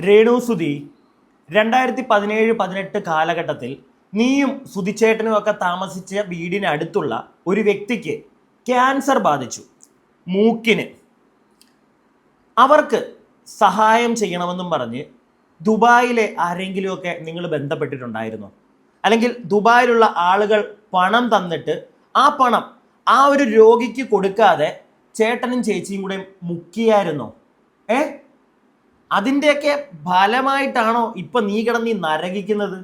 രേണു സുധി 2017-18 കാലഘട്ടത്തിൽ നീയും സുധിച്ചേട്ടനും ഒക്കെ താമസിച്ച വീടിനടുത്തുള്ള ഒരു വ്യക്തിക്ക് ക്യാൻസർ ബാധിച്ചു. മൂക്കിന്. അവർക്ക് സഹായം ചെയ്യണമെന്നും പറഞ്ഞ് ദുബായിലെ ആരെങ്കിലുമൊക്കെ നിങ്ങൾ ബന്ധപ്പെട്ടിട്ടുണ്ടായിരുന്നോ? അല്ലെങ്കിൽ ദുബായിലുള്ള ആളുകൾ പണം തന്നിട്ട് ആ പണം ആ ഒരു രോഗിക്ക് കൊടുക്കാതെ ചേട്ടനും ചേച്ചിയും കൂടെ മുക്കിയായിരുന്നോ? അതിൻ്റെയൊക്കെ ഫലമായിട്ടാണോ ഇപ്പൊ നീ കിടന്ന് നരകിക്കുന്നത്?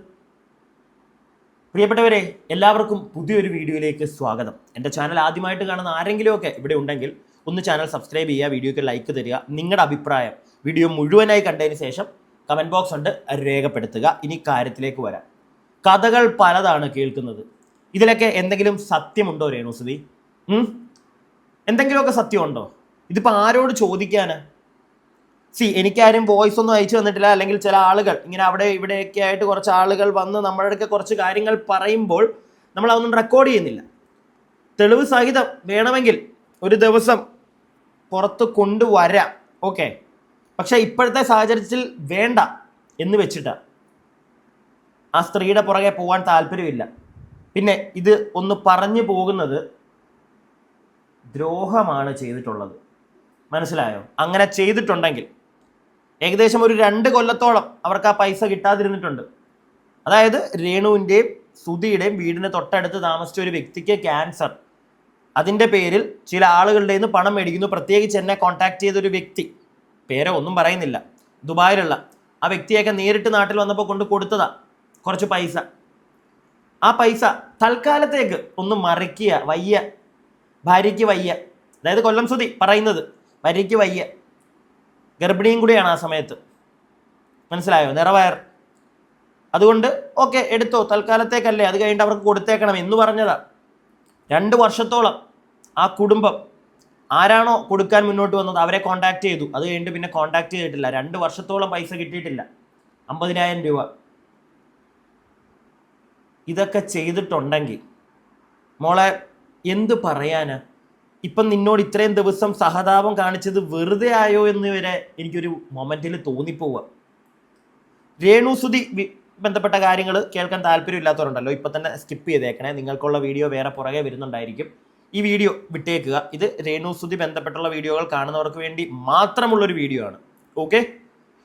പ്രിയപ്പെട്ടവരെ, എല്ലാവർക്കും പുതിയൊരു വീഡിയോയിലേക്ക് സ്വാഗതം. എൻ്റെ ചാനൽ ആദ്യമായിട്ട് കാണുന്ന ആരെങ്കിലുമൊക്കെ ഇവിടെ ഉണ്ടെങ്കിൽ ഒന്ന് ചാനൽ സബ്സ്ക്രൈബ് ചെയ്യുക, വീഡിയോയ്ക്ക് ലൈക്ക് തരിക, നിങ്ങളുടെ അഭിപ്രായം വീഡിയോ മുഴുവനായി കണ്ടതിന് ശേഷം കമൻറ്റ് ബോക്സ് ഉണ്ട് രേഖപ്പെടുത്തുക. ഇനി കാര്യത്തിലേക്ക് വരാം. കഥകൾ പലതാണ് കേൾക്കുന്നത്. ഇതിലൊക്കെ എന്തെങ്കിലും സത്യമുണ്ടോ രേണുസുധി? എന്തെങ്കിലുമൊക്കെ സത്യമുണ്ടോ? ഇതിപ്പോൾ ആരോട് ചോദിക്കാനാ? എനിക്കാരും വോയിസ് ഒന്നും അയച്ചു തന്നിട്ടില്ല. അല്ലെങ്കിൽ ചില ആളുകൾ ഇങ്ങനെ അവിടെ ഇവിടെയൊക്കെ ആയിട്ട് കുറച്ച് ആളുകൾ വന്ന് നമ്മളുടെ കുറച്ച് കാര്യങ്ങൾ പറയുമ്പോൾ നമ്മൾ അതൊന്നും റെക്കോർഡ് ചെയ്യുന്നില്ല. തെളിവ് സഹിതം വേണമെങ്കിൽ ഒരു ദിവസം പുറത്ത് കൊണ്ടുവരാം, ഓക്കെ. പക്ഷെ ഇപ്പോഴത്തെ സാഹചര്യത്തിൽ വേണ്ട എന്ന് വെച്ചിട്ടാണ്. ആ സ്ത്രീയുടെ പുറകെ പോകാൻ താല്പര്യമില്ല. പിന്നെ ഇത് ഒന്ന് പറഞ്ഞു പോകുന്നത് ദ്രോഹമാണ് ചെയ്തിട്ടുള്ളത്, മനസ്സിലായോ? അങ്ങനെ ചെയ്തിട്ടുണ്ടെങ്കിൽ ഏകദേശം ഒരു 2 കൊല്ലത്തോളം അവർക്ക് ആ പൈസ കിട്ടാതിരുന്നിട്ടുണ്ട്. അതായത് രേണുവിൻ്റെയും സുധിയുടെയും വീടിന് തൊട്ടടുത്ത് താമസിച്ച ഒരു വ്യക്തിക്ക് ക്യാൻസർ. അതിൻ്റെ പേരിൽ ചില ആളുകളുടെ നിന്ന് പണം മേടിക്കുന്നു. പ്രത്യേകിച്ച് എന്നെ കോൺടാക്ട് ചെയ്തൊരു വ്യക്തി, പേരോ ഒന്നും പറയുന്നില്ല, ദുബായിലുള്ള ആ വ്യക്തിയൊക്കെ നേരിട്ട് നാട്ടിൽ വന്നപ്പോൾ കൊണ്ട് കൊടുത്തതാ കുറച്ച് പൈസ. ആ പൈസ തൽക്കാലത്തേക്ക് ഒന്ന് മറിക്കുക. വയ്യ, ഭാര്യയ്ക്ക് വയ്യ. അതായത് കൊല്ലം സുധി പറയുന്നത് ഭാര്യയ്ക്ക് വയ്യ, ഗർഭിണിയും കൂടിയാണ് ആ സമയത്ത്, മനസ്സിലായോ? നിറവയർ. അതുകൊണ്ട് ഓക്കെ എടുത്തോ, തൽക്കാലത്തേക്കല്ലേ, അത് കഴിഞ്ഞിട്ട് അവർക്ക് കൊടുത്തേക്കണം എന്ന് പറഞ്ഞതാ. 2 വർഷത്തോളം ആ കുടുംബം ആരാണോ കൊടുക്കാൻ മുന്നോട്ട് വന്നത് അവരെ കോണ്ടാക്ട് ചെയ്തു. അത് കഴിഞ്ഞിട്ട് പിന്നെ കോണ്ടാക്ട് ചെയ്തിട്ടില്ല. 2 വർഷത്തോളം പൈസ കിട്ടിയിട്ടില്ല. 50,000 രൂപ. ഇതൊക്കെ ചെയ്തിട്ടുണ്ടെങ്കിൽ മോളെ എന്ത് പറയാനാ? ഇപ്പം നിന്നോട് ഇത്രയും ദിവസം സഹതാപം കാണിച്ചത് വെറുതെ ആയോ എന്ന് വരെ എനിക്കൊരു മൊമെന്റിൽ തോന്നിപ്പോവുക. രേണുസുധി ബന്ധപ്പെട്ട കാര്യങ്ങൾ കേൾക്കാൻ താല്പര്യമില്ലാത്തവരുണ്ടല്ലോ, ഇപ്പം തന്നെ സ്കിപ്പ് ചെയ്തേക്കണേ. നിങ്ങൾക്കുള്ള വീഡിയോ വേറെ പുറകെ വരുന്നുണ്ടായിരിക്കും. ഈ വീഡിയോ വിട്ടേക്കുക. ഇത് രേണുസുധി ബന്ധപ്പെട്ടുള്ള വീഡിയോകൾ കാണുന്നവർക്ക് വേണ്ടി മാത്രമുള്ളൊരു വീഡിയോ ആണ്, ഓക്കെ.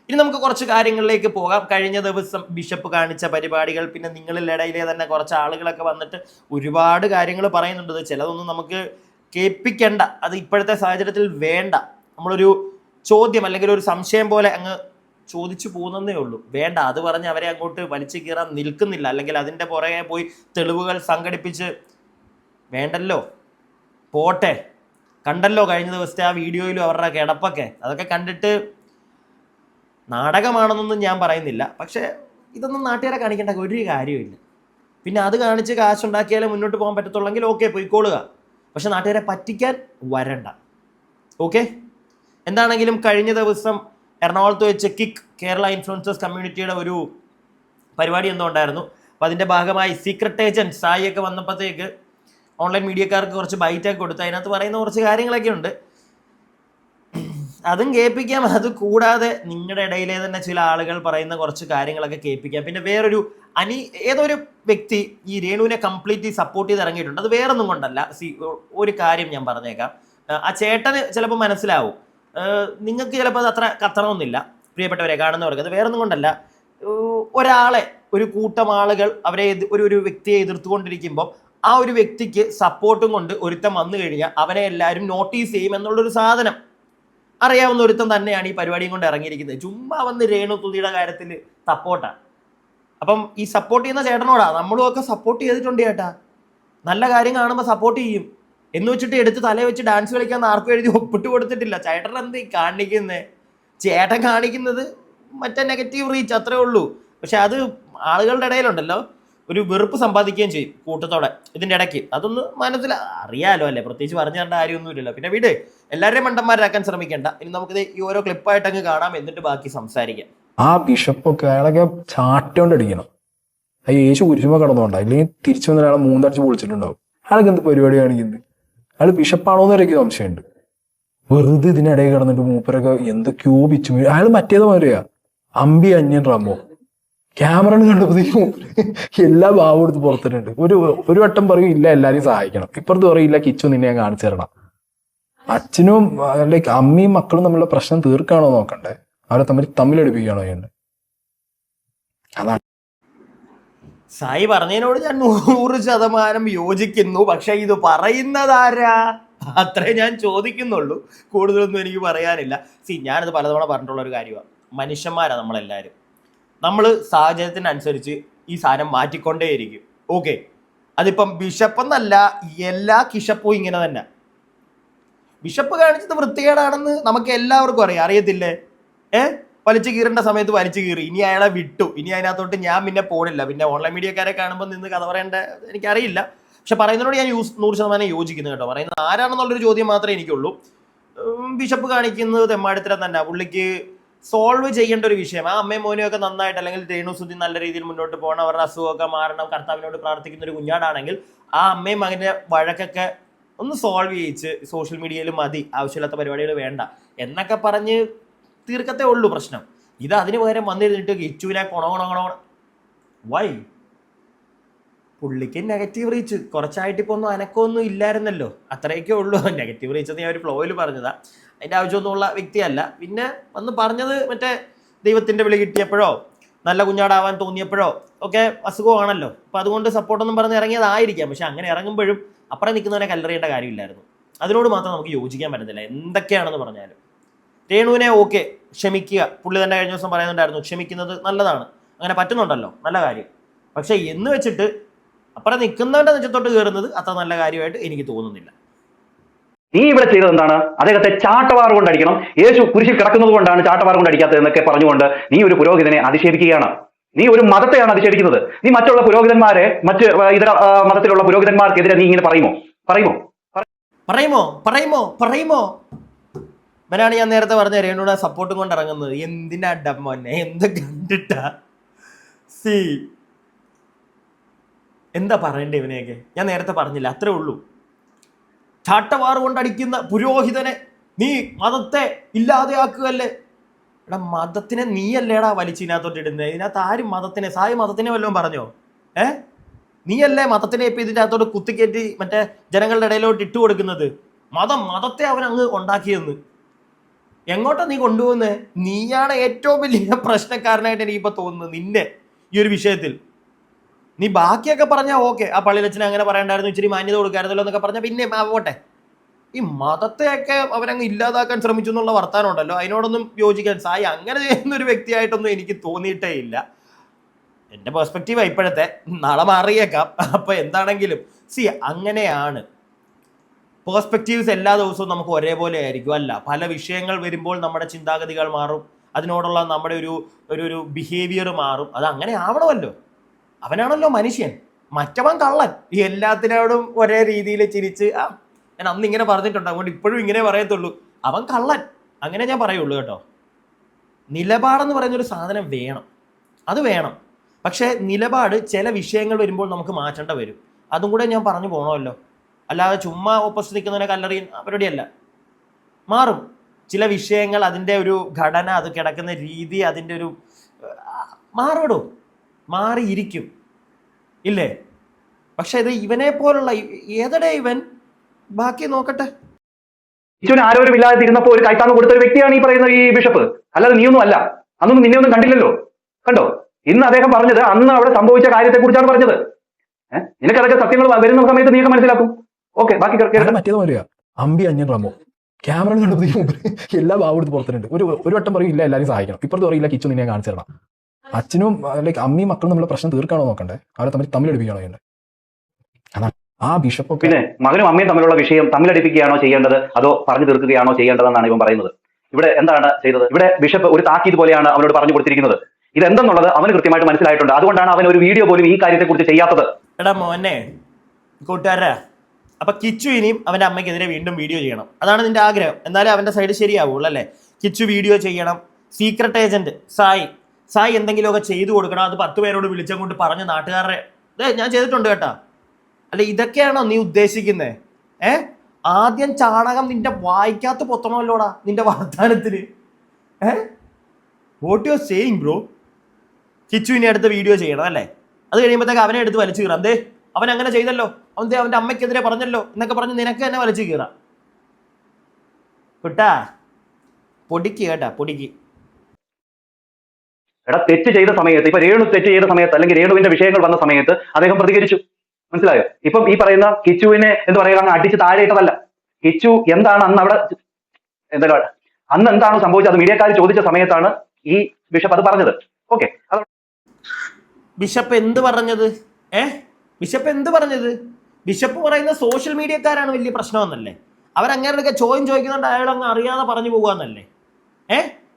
ഇനി നമുക്ക് കുറച്ച് കാര്യങ്ങളിലേക്ക് പോകാം. കഴിഞ്ഞ ദിവസം ബിഷപ്പ് കാണിച്ച പരിപാടികൾ, പിന്നെ നിങ്ങളിൽ ഇടയിലെ തന്നെ കുറച്ച് ആളുകളൊക്കെ വന്നിട്ട് ഒരുപാട് കാര്യങ്ങൾ പറയുന്നുണ്ട്. ചിലതൊന്നും നമുക്ക് കേൾപ്പിക്കേണ്ട, അത് ഇപ്പോഴത്തെ സാഹചര്യത്തിൽ വേണ്ട. നമ്മളൊരു ചോദ്യം അല്ലെങ്കിൽ ഒരു സംശയം പോലെ അങ്ങ് ചോദിച്ചു പോകുന്നതേ ഉള്ളൂ, വേണ്ട. അത് പറഞ്ഞ് അവരെ അങ്ങോട്ട് വലിച്ചു കീറാൻ നിൽക്കുന്നില്ല. അല്ലെങ്കിൽ അതിൻ്റെ പുറകെ പോയി തെളിവുകൾ സംഘടിപ്പിച്ച് വേണ്ടല്ലോ, പോട്ടെ. കണ്ടല്ലോ കഴിഞ്ഞ ദിവസത്തെ ആ വീഡിയോയിലും അവരുടെ കിടപ്പൊക്കെ, അതൊക്കെ കണ്ടിട്ട് നാടകമാണെന്നൊന്നും ഞാൻ പറയുന്നില്ല. പക്ഷേ ഇതൊന്നും നാട്ടുകാരെ കാണിക്കേണ്ട ഒരു കാര്യമില്ല. പിന്നെ അത് കാണിച്ച് കാശുണ്ടാക്കിയാലേ മുന്നോട്ട് പോകാൻ പറ്റത്തുള്ളെങ്കിൽ ഓക്കെ, പോയിക്കോളുക. പക്ഷെ നാട്ടുകാരെ പറ്റിക്കാൻ വരണ്ട, ഓക്കെ. എന്താണെങ്കിലും കഴിഞ്ഞ ദിവസം എറണാകുളത്ത് വെച്ച് കിക്ക് കേരള ഇൻഫ്ലുവൻസേഴ്സ് കമ്മ്യൂണിറ്റിയുടെ ഒരു പരിപാടി എന്തോ ഉണ്ടായിരുന്നു. അപ്പോൾ അതിൻ്റെ ഭാഗമായി സീക്രട്ട് ഏജൻറ്റ് സായിയൊക്കെ വന്നപ്പോഴത്തേക്ക് ഓൺലൈൻ മീഡിയക്കാർക്ക് കുറച്ച് ബൈറ്റൊക്കെ കൊടുത്ത് അതിനകത്ത് പറയുന്ന കുറച്ച് കാര്യങ്ങളൊക്കെ ഉണ്ട്. അതും കേൾപ്പിക്കാം. അത് കൂടാതെ നിങ്ങളുടെ ഇടയിലെ തന്നെ ചില ആളുകൾ പറയുന്ന കുറച്ച് കാര്യങ്ങളൊക്കെ കേൾപ്പിക്കാം. പിന്നെ വേറൊരു ഏതൊരു വ്യക്തി ഈ രേണുവിനെ കംപ്ലീറ്റ്ലി സപ്പോർട്ട് ചെയ്ത് ഇറങ്ങിയിട്ടുണ്ട്. അത് വേറൊന്നും കൊണ്ടല്ല. ഒരു കാര്യം ഞാൻ പറഞ്ഞേക്കാം. ആ ചേട്ടന് ചിലപ്പോൾ മനസ്സിലാവും, നിങ്ങൾക്ക് ചിലപ്പോൾ അത് അത്ര കത്തണമെന്നില്ല. പ്രിയപ്പെട്ടവരെ കാണുന്നവർക്ക് അത് വേറൊന്നും കൊണ്ടല്ല. ഒരാളെ, ഒരു കൂട്ടം ആളുകൾ അവരെ ഒരു വ്യക്തിയെ എതിർത്തുകൊണ്ടിരിക്കുമ്പോൾ ആ ഒരു വ്യക്തിക്ക് സപ്പോർട്ടും കൊണ്ട് ഒരുത്തം വന്നു കഴിഞ്ഞാൽ അവനെ എല്ലാവരും നോട്ടീസ് ചെയ്യും എന്നുള്ളൊരു സാധനം അറിയാവുന്ന ഒരുത്തം തന്നെയാണ് ഈ പരിപാടിയും കൊണ്ട് ഇറങ്ങിയിരിക്കുന്നത്. ചുമ്മാ വന്ന് രേണുസുധിയുടെ കാര്യത്തിൽ സപ്പോർട്ടാണ്. അപ്പം ഈ സപ്പോർട്ട് ചെയ്യുന്ന ചേട്ടനോടാ നമ്മളും ഒക്കെ സപ്പോർട്ട് ചെയ്തിട്ടുണ്ട് ചേട്ടാ. നല്ല കാര്യം കാണുമ്പോൾ സപ്പോർട്ട് ചെയ്യും എന്ന് വെച്ചിട്ട് എടുത്ത് തലേ വെച്ച് ഡാൻസ് കളിക്കാൻ ആർക്കും എഴുതി ഒപ്പിട്ട് കൊടുത്തിട്ടില്ല. ചേട്ടൻ എന്ത് കാണിക്കുന്നേ? ചേട്ടൻ കാണിക്കുന്നത് മറ്റേ നെഗറ്റീവ് റീച്ച്, അത്രേ ഉള്ളൂ. പക്ഷെ അത് ആളുകളുടെ ഇടയിലുണ്ടല്ലോ ഒരു വെറുപ്പ് സമ്പാദിക്കുകയും ചെയ്യും കൂട്ടത്തോടെ ഇതിൻ്റെ ഇടയ്ക്ക്. അതൊന്ന് അറിയാലോ അല്ലേ, പ്രത്യേകിച്ച് പറഞ്ഞു തരേണ്ട കാര്യമൊന്നുമില്ലല്ലോ. പിന്നെ വീട് എല്ലാവരെയും മണ്ടന്മാരാക്കാൻ ശ്രമിക്കേണ്ട. ഇനി നമുക്കിത് ഈ ഓരോ ക്ലിപ്പായിട്ട് അങ്ങ് കാണാം, എന്നിട്ട് ബാക്കി സംസാരിക്കാം. ആ ബിഷപ്പൊക്കെ അയാളൊക്കെ ചാട്ടോണ്ട് അടിക്കണം. ആ യേശു കുരിശുമ കടന്നുകൊണ്ടാ, ഇല്ലെങ്കിൽ തിരിച്ചു വന്ന അയാളെ മൂന്നടിച്ച് പൊളിച്ചിട്ടുണ്ടാവും. അയാൾക്ക് എന്ത് പരിപാടി കാണിക്കുന്നത്? അയാൾ ബിഷപ്പാണോന്ന് എനിക്ക് സംശയമുണ്ട്. വെറുതെ ഇതിനിടയിൽ കിടന്നിട്ട് മൂപ്പരൊക്കെ എന്തൊക്കെയോ പിച്ചു. അയാൾ മറ്റേത് മാറിയാ, അമ്പി അന്യൻ റമോ ക്യാമറ കണ്ടപ്പോഴത്തേക്കും എല്ലാ ഭാവം എടുത്ത് പുറത്തിട്ടുണ്ട്. ഒരു വട്ടം പറയും ഇല്ല എല്ലാരെയും സഹായിക്കണം, ഇപ്പുറത്ത് പറയും ഇല്ല കിച്ചു നിന്നെ ഞാൻ കാണിച്ചു തരണം. അച്ഛനും ലൈക്ക് അമ്മയും മക്കളും തമ്മിലുള്ള പ്രശ്നം തീർക്കാണോ നോക്കണ്ടേ, അവരെ തമ്മിലടിപ്പിക്കുകയാണോ ചെയ്യണ്ടേ? അതാണ് സായി പറഞ്ഞതിനോട് ഞാൻ 100% യോജിക്കുന്നു. പക്ഷെ ഇത് പറയുന്നതാരാ, അത്രേ ഞാൻ ചോദിക്കുന്നുള്ളൂ. കൂടുതലൊന്നും എനിക്ക് പറയാനില്ല. ഞാനിത് പലതവണ പറഞ്ഞിട്ടുള്ള ഒരു കാര്യമാണ്. മനുഷ്യന്മാരാണ് നമ്മളെല്ലാവരും. നമ്മൾ സാഹചര്യത്തിനനുസരിച്ച് ഈ സാധനം മാറ്റിക്കൊണ്ടേയിരിക്കും. ഓക്കെ, അതിപ്പം ബിഷപ്പെന്നല്ല, എല്ലാ കിഷപ്പും ഇങ്ങനെ തന്നെ. ബിഷപ്പ് കാണിച്ചത് വൃത്തികേടാണെന്ന് നമുക്ക് എല്ലാവർക്കും അറിയത്തില്ലേ? വലിച്ചു കീറേണ്ട സമയത്ത് വലിച്ചു കീറി, ഇനി അയാളെ വിട്ടു, ഇനി അതിനകത്തോട്ട് ഞാൻ പിന്നെ പോണില്ല. പിന്നെ ഓൺലൈൻ മീഡിയക്കാരെ കാണുമ്പോൾ നിന്ന് കഥ പറയേണ്ട എനിക്കറിയില്ല. പക്ഷെ പറയുന്നതിനോട് ഞാൻ 100% യോജിക്കുന്നു കേട്ടോ. പറയുന്നത് ആരാണെന്നുള്ളൊരു ചോദ്യം മാത്രമേ എനിക്കുള്ളൂ. ബിഷപ്പ് കാണിക്കുന്നത് തെമ്മാടിത്തരം തന്നെ. പുള്ളിക്ക് സോൾവ് ചെയ്യേണ്ട ഒരു വിഷയം. ആ അമ്മയും മോനും ഒക്കെ നന്നായിട്ട്, അല്ലെങ്കിൽ രേണുസുതി നല്ല രീതിയിൽ മുന്നോട്ട് പോകണം, അവരുടെ അസുഖമൊക്കെ മാറണം, കർത്താവിനോട് പ്രാർത്ഥിക്കുന്ന ഒരു കുഞ്ഞാടാണെങ്കിൽ ആ അമ്മയും മകൻ്റെ വഴക്കൊക്കെ ഒന്ന് സോൾവ് ചെയ്യിച്ച് സോഷ്യൽ മീഡിയയിൽ മതി, ആവശ്യമില്ലാത്ത പരിപാടികൾ വേണ്ട എന്നൊക്കെ പറഞ്ഞ് തീർക്കത്തേ ഉള്ളൂ പ്രശ്നം. ഇത് അതിന് പകരം വന്നിരുന്നിട്ട് കിച്ചുവിനെ കൊണോണോണോ വൈ? പുള്ളിക്ക് നെഗറ്റീവ് റീച്ച് കുറച്ചായിട്ട് ഇപ്പോൾ ഒന്നും അനക്കമൊന്നും ഇല്ലായിരുന്നല്ലോ, അത്രയൊക്കെ ഉള്ളൂ. നെഗറ്റീവ് റീച്ച് എന്ന് ഞാൻ ഒരു ഫ്ലോയിൽ പറഞ്ഞതാ, അതിൻ്റെ ആവശ്യമൊന്നുമുള്ള വ്യക്തിയല്ല. പിന്നെ വന്ന് പറഞ്ഞത് മറ്റേ ദൈവത്തിൻ്റെ വിളി കിട്ടിയപ്പോഴോ നല്ല കുഞ്ഞാടാവാൻ തോന്നിയപ്പോഴോ ഒക്കെ അസുഖമാണല്ലോ, അപ്പം അതുകൊണ്ട് സപ്പോർട്ടൊന്നും പറഞ്ഞ് ഇറങ്ങിയതായിരിക്കാം. പക്ഷെ അങ്ങനെ ഇറങ്ങുമ്പോഴും അപ്പുറം നിൽക്കുന്നവനെ കല്ലെറിയേണ്ട കാര്യമില്ലായിരുന്നു. അതിനോട് മാത്രം നമുക്ക് യോജിക്കാൻ പറ്റത്തില്ല എന്തൊക്കെയാണെന്ന് പറഞ്ഞാലും. രേണുവിനെ ഓക്കെ ക്ഷമിക്കുക, പുള്ളി തന്നെ കഴിഞ്ഞ ദിവസം പറയുന്നുണ്ടായിരുന്നു ക്ഷമിക്കുന്നത് നല്ലതാണ്, അങ്ങനെ പറ്റുന്നുണ്ടല്ലോ, നല്ല കാര്യം. പക്ഷെ എന്ന് വെച്ചിട്ട് അപ്പുറം നിൽക്കുന്നവന്റെ നെഞ്ചത്തോട്ട് കയറുന്നത് അത്ര നല്ല കാര്യമായിട്ട് എനിക്ക് തോന്നുന്നില്ല. നീ ഇവിടെ ചെയ്തത് എന്താണ്? അദ്ദേഹത്തെ ചാട്ടവാർ കൊണ്ട് അടിക്കണം, യേശു കുരിശിൽ കിടക്കുന്നത് കൊണ്ടാണ് ചാട്ടവാർ കൊണ്ട് അടിക്കാത്തത് എന്നൊക്കെ പറഞ്ഞുകൊണ്ട് നീ ഒരു പുരോഹിതനെ അധിക്ഷേപിക്കുകയാണ്. നീ ഒരു മതത്തെയാണ് അധിക്ഷേപിക്കുന്നത്. നീ മറ്റുള്ള പുരോഹിതന്മാരെ, മറ്റ് ഇതര മതത്തിലുള്ള പുരോഹിതന്മാർക്കെതിരെ നീ ഇങ്ങനെ പറയുമോ? ഇവനാണ് ഞാൻ നേരത്തെ പറഞ്ഞ രേണുവിടെ സപ്പോർട്ടും കൊണ്ട് ഇറങ്ങുന്നത്. എന്തിനാ ഡമ്മോനെ, എന്ത് കണ്ടിട്ടാ? എന്താ പറയണ്ടേ ഇവനെയൊക്കെ? ഞാൻ നേരത്തെ പറഞ്ഞില്ല, അത്രേ ഉള്ളൂ. ചാട്ടവാറ് കൊണ്ടടിക്കുന്ന പുരോഹിതനെ നീ മതത്തെ ഇല്ലാതെയാക്കുകയല്ലേ? എടാ, മതത്തിനെ നീയല്ലേടാ വലിച്ചിനകത്തോട്ട് ഇടുന്നത്. ഇതിനകത്ത് ആരും മതത്തിനെ, സായി മതത്തിനെ വല്ലതും പറഞ്ഞോ? നീയല്ലേ മതത്തിനെ ഇപ്പം ഇതിൻ്റെ അകത്തോട്ട് കുത്തിക്കയറ്റി മറ്റേ ജനങ്ങളുടെ ഇടയിലോട്ട് ഇട്ട് കൊടുക്കുന്നത്? മതത്തെ അവൻ അങ്ങ് ഉണ്ടാക്കിയെന്ന്. എങ്ങോട്ടാ നീ കൊണ്ടുപോകുന്നത്? നീയാണ് ഏറ്റവും വലിയ പ്രശ്നക്കാരനായിട്ട് എനിക്കിപ്പോൾ തോന്നുന്നത് നിന്നെ ഈ ഒരു വിഷയത്തിൽ. നീ ബാക്കിയൊക്കെ പറഞ്ഞാൽ ഓക്കെ, ആ പള്ളിയിലച്ഛനെ അങ്ങനെ പറയണ്ടായിരുന്നു, ഇച്ചിരി മാന്യത കൊടുക്കായിരുന്നല്ലോ എന്നൊക്കെ പറഞ്ഞാൽ പിന്നെ പോട്ടെ. ഈ മതത്തെയൊക്കെ അവരങ്ങ് ഇല്ലാതാക്കാൻ ശ്രമിച്ചു എന്നുള്ള വർത്താനം ഉണ്ടല്ലോ, അതിനോടൊന്നും യോജിക്കാൻ സായി അങ്ങനെ ചെയ്യുന്ന ഒരു വ്യക്തിയായിട്ടൊന്നും എനിക്ക് തോന്നിയിട്ടേ ഇല്ല. എൻ്റെ പെർസ്പെക്റ്റീവാണ് ഇപ്പോഴത്തെ, നാളെ മാറിയേക്കാം. അപ്പോൾ എന്താണെങ്കിലും അങ്ങനെയാണ്. പേഴ്സ്പെക്റ്റീവ്സ് എല്ലാ ദിവസവും നമുക്ക് ഒരേപോലെ ആയിരിക്കും അല്ല. പല വിഷയങ്ങൾ വരുമ്പോൾ നമ്മുടെ ചിന്താഗതികൾ മാറും, അതിനോടുള്ള നമ്മുടെ ഒരു ബിഹേവിയർ മാറും. അത് അങ്ങനെ ആവണമല്ലോ. അവനാണല്ലോ മനുഷ്യൻ, മറ്റവൻ കള്ളൻ. ഈ എല്ലാത്തിനോടും ഒരേ രീതിയിൽ ചിരിച്ച് ഞാൻ അന്ന് ഇങ്ങനെ പറഞ്ഞിട്ടുണ്ട്, അതുകൊണ്ട് ഇപ്പോഴും ഇങ്ങനെ പറയത്തുള്ളൂ, അവൻ കള്ളൻ, അങ്ങനെ ഞാൻ പറയുള്ളൂ കേട്ടോ. നിലപാടെന്ന് പറയുന്നൊരു സാധനം വേണം, അത് വേണം. പക്ഷേ നിലപാട് ചില വിഷയങ്ങൾ വരുമ്പോൾ നമുക്ക് മാറ്റേണ്ട വരും. അതും കൂടെ ഞാൻ പറഞ്ഞു പോകണമല്ലോ. അല്ലാതെ ചുമ്മാ ഓപ്പോസിറ്റ് നിൽക്കുന്നവനെ കല്ലെറിയും പരിപാടിയല്ല. മാറും ചില വിഷയങ്ങൾ, അതിൻ്റെ ഒരു ഘടന, അത് കിടക്കുന്ന രീതി, അതിൻ്റെ ഒരു മാറിവിടും, മാറിയിരിക്കും ഇല്ലേ? പക്ഷെ ഇത് ഇവനെ പോലുള്ള ഏതടെ ഇവൻ, ബാക്കി നോക്കട്ടെ. ഈശോന് ആരോരുമില്ലാതെ ഇരുന്നപ്പോൾ ഒരു കൈത്താന്ന് കൊടുത്ത ഒരു വ്യക്തിയാണ് ഈ പറയുന്ന ഈ ബിഷപ്പ്, അല്ലാതെ നീയൊന്നും അല്ല. അന്നൊന്നും നിന്നെ ഒന്നും കണ്ടില്ലല്ലോ, കണ്ടോ? ഇന്ന് അദ്ദേഹം പറഞ്ഞത് അന്ന് അവിടെ സംഭവിച്ച കാര്യത്തെ കുറിച്ചാണ് പറഞ്ഞത്. നിനക്ക് അതൊക്കെ സത്യങ്ങൾ വരുന്ന സമയത്ത് നീയൊക്കെ മനസ്സിലാക്കും. ഓക്കെ, ബാക്കി മറ്റേത് പറയാ അമ്പി അന്യൻ റമോ ക്യാമറ കണ്ടപ്പോഴത്തേക്കും എല്ലാ ഭാവം എടുത്ത് പുറത്തിട്ടുണ്ട്. ഒരു വട്ടം പറയും ഇല്ല എല്ലാരെയും സഹായിക്കണം, ഇപ്പുറത്ത് പറയില്ല കിച്ചു നിന്നെ കാണിച്ചു തരണം. അച്ഛനും ലൈക്ക് അമ്മയും മക്കളും നമ്മളെ പ്രശ്നം തീർക്കാണോ നോക്കണ്ടേ, അവരെ തമ്മിലടിപ്പിക്കുകയാണോ ചെയ്യണ്ടേ? അതാണ് ആ ബിഷപ്പ്. പിന്നെ മകനും അമ്മയും തമ്മിലുള്ള വിഷയം തമ്മിലടിപ്പിക്കുകയാണോ ചെയ്യേണ്ടത്, അതോ പറഞ്ഞു തീർക്കുകയാണോ ചെയ്യേണ്ടതെന്നാണ് ഇവൻ പറയുന്നത്. ഇവിടെ എന്താണ് ചെയ്തത്? ഇവിടെ ബിഷപ്പ് ഒരു താക്കീത് പോലെയാണ് അവനോട് പറഞ്ഞു കൊടുത്തിരിക്കുന്നത്. ഇതെന്തെന്നുള്ളത് അവന് കൃത്യമായിട്ട് മനസ്സിലായിട്ടുണ്ട്. അതുകൊണ്ടാണ് അവൻ ഒരു വീഡിയോ പോലും ഈ കാര്യത്തെ കുറിച്ച് ചെയ്യാത്തത്. എടാ മോനെ, കൂട്ടുകാരാ, അപ്പൊ കിച്ചു ഇനിയും അവന്റെ അമ്മയ്ക്കെതിരെ വീണ്ടും വീഡിയോ ചെയ്യണം, അതാണ് നിന്റെ ആഗ്രഹം. എന്നാലും അവന്റെ സൈഡ് ശരിയാവുള്ളൂ അല്ലേ? കിച്ചു വീഡിയോ ചെയ്യണം, സീക്രട്ട് ഏജന്റ് സായി എന്തെങ്കിലുമൊക്കെ ചെയ്തു കൊടുക്കണം, അത് 10 പേരോട് വിളിച്ചങ്ങോട്ട് പറഞ്ഞ് നാട്ടുകാരുടെ ഞാൻ ചെയ്തിട്ടുണ്ട് കേട്ടാ. അല്ല, ഇതൊക്കെയാണോ നീ ഉദ്ദേശിക്കുന്നത്? ആദ്യം ചാണകം നിന്റെ വായിക്കാത്ത പൊത്തണമല്ലോടാ നിന്റെ വർത്താനത്തിന്. What you are saying bro? കിച്ചുവിനെ അടുത്ത വീഡിയോ ചെയ്യണം അല്ലേ? അത് കഴിയുമ്പോഴത്തേക്ക് അവനെ എടുത്ത് വലിച്ചു കീറാം. ദേ അവൻ അങ്ങനെ ചെയ്തല്ലോ, അവന്റെ അമ്മയ്ക്കെതിരെ പറഞ്ഞല്ലോ എന്നൊക്കെ പറഞ്ഞ് നിനക്ക് തന്നെ വലിച്ചു കീറാം. കുട്ടാ പൊടിക്ക് കേട്ടാ, പൊടിക്ക്. എടാ, തെറ്റ് ചെയ്ത സമയത്ത്, ഇപ്പൊ രേണു തെറ്റ് ചെയ്ത സമയത്ത് അല്ലെങ്കിൽ രേണുവിന്റെ വിഷയങ്ങൾ വന്ന സമയത്ത് അദ്ദേഹം പ്രതികരിച്ചു. മനസ്സിലായോ? ഇപ്പം ഈ പറയുന്ന കിച്ചുവിനെ എന്ന് പറയുക അങ്ങ് അടിച്ച് താഴെയിട്ടതല്ല. കിച്ചു എന്താണ് അന്ന് അവിടെ അന്ന് എന്താണോ സംഭവിച്ചത് അത് മീഡിയക്കാർ ചോദിച്ച സമയത്താണ് ഈ ബിഷപ്പ് അത് പറഞ്ഞത്. ഓക്കെ, ബിഷപ്പ് എന്ത് പറഞ്ഞത്? ബിഷപ്പ് എന്ത് പറഞ്ഞത്? ബിഷപ്പ് പറയുന്ന സോഷ്യൽ മീഡിയക്കാരാണ് വലിയ പ്രശ്നമെന്നല്ലേ? അവരങ്ങനെയൊക്കെ ചോദ്യം ചോദിക്കുന്നുണ്ട്, അയാൾ അങ്ങ് അറിയാതെ പറഞ്ഞു പോകാന്നല്ലേ?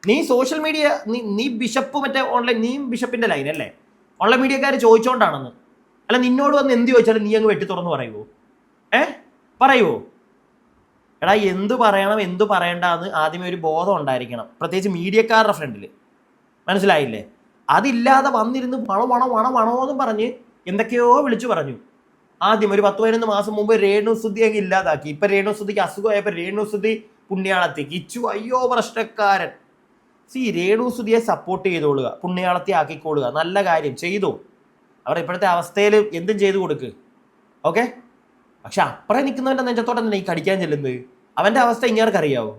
നീ സോഷ്യൽ മീഡിയ, നീ ബിഷപ്പ് മറ്റേ ഓൺലൈൻ, നീ ബിഷപ്പിന്റെ ലൈൻ അല്ലേ? ഓൺലൈൻ മീഡിയക്കാർ ചോദിച്ചോണ്ടാണെന്ന്. അല്ല നിന്നോട് വന്ന് എന്ത് ചോദിച്ചാലും നീ അങ്ങ് വെട്ടി തുറന്ന് പറയുവോ? പറയുവോ? എടാ, എന്ത് പറയണം എന്ത് പറയണ്ടെന്ന് ആദ്യമേ ഒരു ബോധം ഉണ്ടായിരിക്കണം, പ്രത്യേകിച്ച് മീഡിയക്കാരുടെ ഫ്രണ്ടിൽ. മനസ്സിലായില്ലേ? അതില്ലാതെ വന്നിരുന്ന് വണമെന്നും പറഞ്ഞ് എന്തൊക്കെയോ വിളിച്ചു പറഞ്ഞു. ആദ്യം ഒരു 10-11 മാസം മുമ്പ് രേണുസുതി അങ്ങ് ഇല്ലാതാക്കി. ഇപ്പൊ രേണുസുതിക്ക് അസുഖമായപ്പോ രേണുസുതി പുണ്യാളത്തി. കിച്ചു അയ്യോ പ്രശ്നക്കാരൻ. രേണുസുതിയെ സപ്പോർട്ട് ചെയ്തോളുക, പുണ്യാളത്തി ആക്കിക്കോളുക, നല്ല കാര്യം ചെയ്തു. അവർ ഇപ്പോഴത്തെ അവസ്ഥയിൽ എന്തും ചെയ്തു കൊടുക്ക്. ഓക്കെ, പക്ഷെ അപ്പുറം നിൽക്കുന്നവന്റെ നെഞ്ചത്തോടെ തന്നെ ഈ കടിക്കാൻ ചെല്ലുന്നത്. അവന്റെ അവസ്ഥ ഇങ്ങേർക്ക് അറിയാവോ?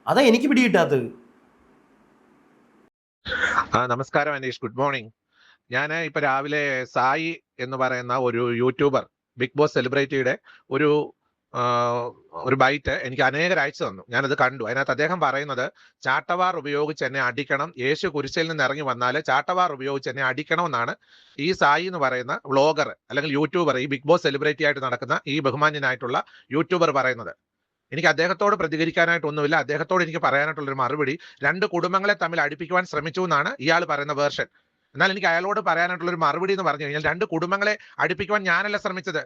അതാ എനിക്ക് പിടികിട്ടാത്തത്. നമസ്കാരം അനീഷ്, ഗുഡ് മോർണിംഗ്. ഞാൻ ഇപ്പൊ രാവിലെ സായി എന്ന് പറയുന്ന ഒരു യൂട്യൂബർ, ബിഗ് ബോസ് സെലിബ്രിറ്റിയുടെ ഒരു ബൈറ്റ് എനിക്ക് അനേകർ അയച്ചു തന്നു. ഞാനത് കണ്ടു. അതിനകത്ത് അദ്ദേഹം പറയുന്നത് ചാട്ടവാർ ഉപയോഗിച്ച് എന്നെ അടിക്കണം, യേശു കുരിശിൽ നിന്ന് ഇറങ്ങി വന്നാൽ ചാട്ടവാർ ഉപയോഗിച്ച് എന്നെ അടിക്കണമെന്നാണ് ഈ സായി എന്ന് പറയുന്ന വ്ളോഗർ അല്ലെങ്കിൽ യൂട്യൂബർ, ഈ ബിഗ് ബോസ് സെലിബ്രിറ്റി ആയിട്ട് നടക്കുന്ന ഈ ബഹുമാന്യനായിട്ടുള്ള യൂട്യൂബർ പറയുന്നത്. എനിക്ക് അദ്ദേഹത്തോട് പ്രതികരിക്കാനായിട്ടൊന്നുമില്ല. അദ്ദേഹത്തോട് എനിക്ക് പറയാനായിട്ടുള്ളൊരു മറുപടി, 2 കുടുംബങ്ങളെ തമ്മിൽ അടുപ്പിക്കുവാൻ ശ്രമിച്ചു എന്നാണ് ഇയാൾ പറയുന്ന വേർഷൻ. എന്നാൽ എനിക്ക് അയാളോട് പറയാനായിട്ടുള്ളൊരു മറുപടി എന്ന് പറഞ്ഞു കഴിഞ്ഞാൽ, 2 കുടുംബങ്ങളെ അടുപ്പിക്കുവാൻ ഞാനല്ല ശ്രമിച്ചത്.